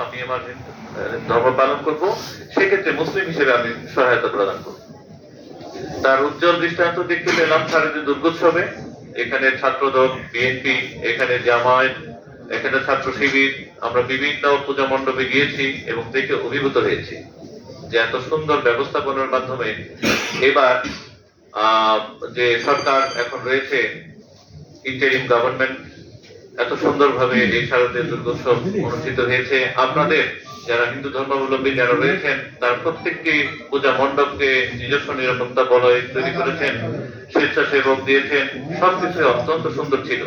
আমি আমার ধর্ম পালন করব, সেক্ষেত্রে মুসলিম হিসেবে আমি সহায়তা প্রদান করব। তার উজ্জ্বল দৃষ্টান্ত দেখতে পেলাম শারদীয় দুর্গোৎসবে। এখানে ছাত্রদল, বিএনপি, এখানে জামায়াত, এখানে ছাত্র শিবির, আমরা বিভিন্ন পূজা মণ্ডপে গিয়েছি এবং দেখে অভিভূত হয়েছি যে এত সুন্দর ব্যবস্থাপনার মাধ্যমে এবার যে সরকার এখন রয়েছে, ইন্টারিম গভর্নমেন্ট, এত সুন্দরভাবে এই শারদীয় দুর্গোৎসব অনুষ্ঠিত হয়েছে। আপনাদের যারা হিন্দু ধর্মাবলম্বী যারা রয়েছেন তার প্রত্যেকটি পূজা মণ্ডপকে নিজস্ব নিরাপত্তা বলয় তৈরি করেছেন, স্বেচ্ছাসেবক দিয়েছেন, সবকিছু অত্যন্ত সুন্দর ছিল।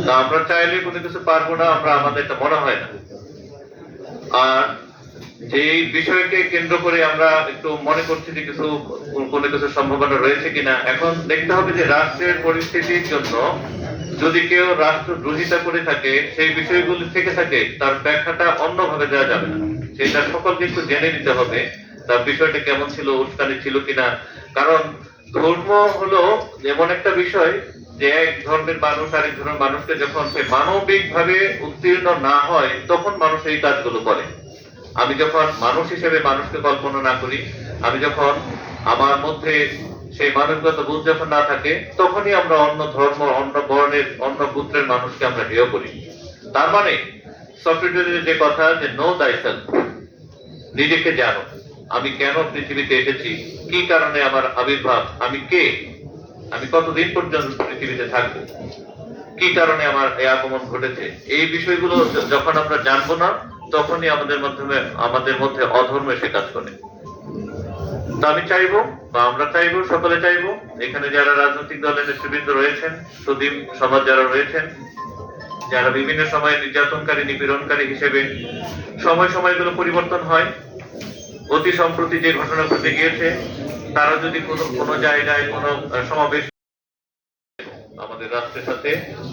তা আমরা চাইলে কোনো কিছু পারবো না, আমরা আমাদের এটা মনে হয় না। আর যে বিষয়কে কেন্দ্র করে আমরা একটু মনে করছি যে কোনো কিছু সম্ভাবনা রয়েছে কিনা, এখন দেখতে হবে যে রাষ্ট্রের পরিস্থিতির জন্য যদি কেউ রাষ্ট্রদ্রোহিতা করে থাকে, সেই বিষয়গুলি থেকে থাকে, তার ব্যাখ্যাটা অন্যভাবে দেওয়া যাবে না। সেটা সকলকে একটু জেনে নিতে হবে তার বিষয়টা কেমন ছিল, উস্কানি ছিল কিনা। কারণ ধর্ম হলো এমন একটা বিষয় যে এক ধর্মের মানুষ আরেক ধর্মের মানুষকে যখন সে মানবিক ভাবে উত্তীর্ণ না হয়, তখন মানুষ এই কাজগুলো করে। আমি যখন মানুষ হিসেবে মানুষকে কল্পনা না করি, আমি যখন আমার মধ্যে সেই মানবিকতা বোধ যখন না থাকে, তখনই আমরা অন্য ধর্ম, অন্য বর্ণের, অন্য পুত্রের মানুষকে আমরা হেয় করি। তার মানে সক্রেটিসের যে কথা যে নো thyself, নিজেকে জানো। আমি কেন পৃথিবীতে এসেছি, কি কারণে আমার আবির্ভাব, আমি কে, আমি কতদিন পর্যন্ত পৃথিবীতে থাকবো, কি কারণে আমার এই আগমন ঘটেছে, এই বিষয়গুলো যখন আমরা জানবো না, তখনই আমাদের মধ্যে অধর্ম এসে কাজ করে। তো আমি চাইবো, বা আমরা চাইবো, সকলে চাইবো, এখানে যারা রাজনৈতিক দলের নেতৃবৃন্দ রয়েছেন, সুধীম সমাজ যারা রয়েছেন, যারা বিভিন্ন সময় নির্যাতনকারী, নিপীড়নকারী হিসেবে সময়গুলো পরিবর্তন হয়, অতি সম্প্রতি যে ঘটনা ঘটে গিয়েছে, তারা যদি কোনো জায়গায় কোনো সমাবেশ, আমাদের রাষ্ট্রের সাথে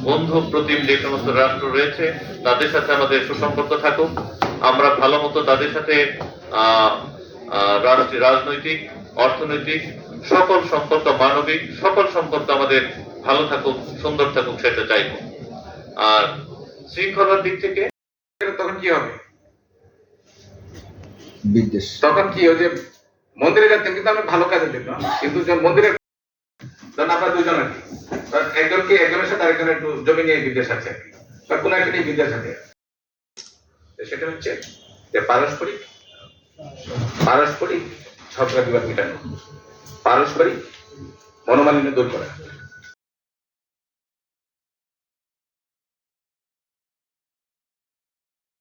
বন্ধু প্রতিম যে সমস্ত রাষ্ট্র রয়েছে তাদের সাথে আমাদের সুসম্পর্ক থাকুক। আমরা ভালো মতো তাদের সাথে রাজনৈতিক, অর্থনৈতিক সকল সম্পর্ক, মানবিক সকল সম্পর্ক আমাদের ভালো থাকুক, সুন্দর থাকুক, সেটা চাইব। আর শৃঙ্খলার দিক থেকে তখন কি হবে, বিদ্বেষ, তখন কি ওই যে মন্দিরে যাচ্ছেন কিন্তু আমি ভালো কাজের জন্য, কিন্তু মন্দিরে আমরা দুজন আর কি, একজনের সাথে আরেকজনের একটু জমি নিয়ে বিদ্বেষ আছে আর কি, বা কোনো একটা নিয়ে বিদ্বেষ আছে, সেটা হচ্ছে যে পারস্পরিক ঝগড়া বিবাদ মেটানো, পারস্পরিক মনোমালিন্য দূর করা।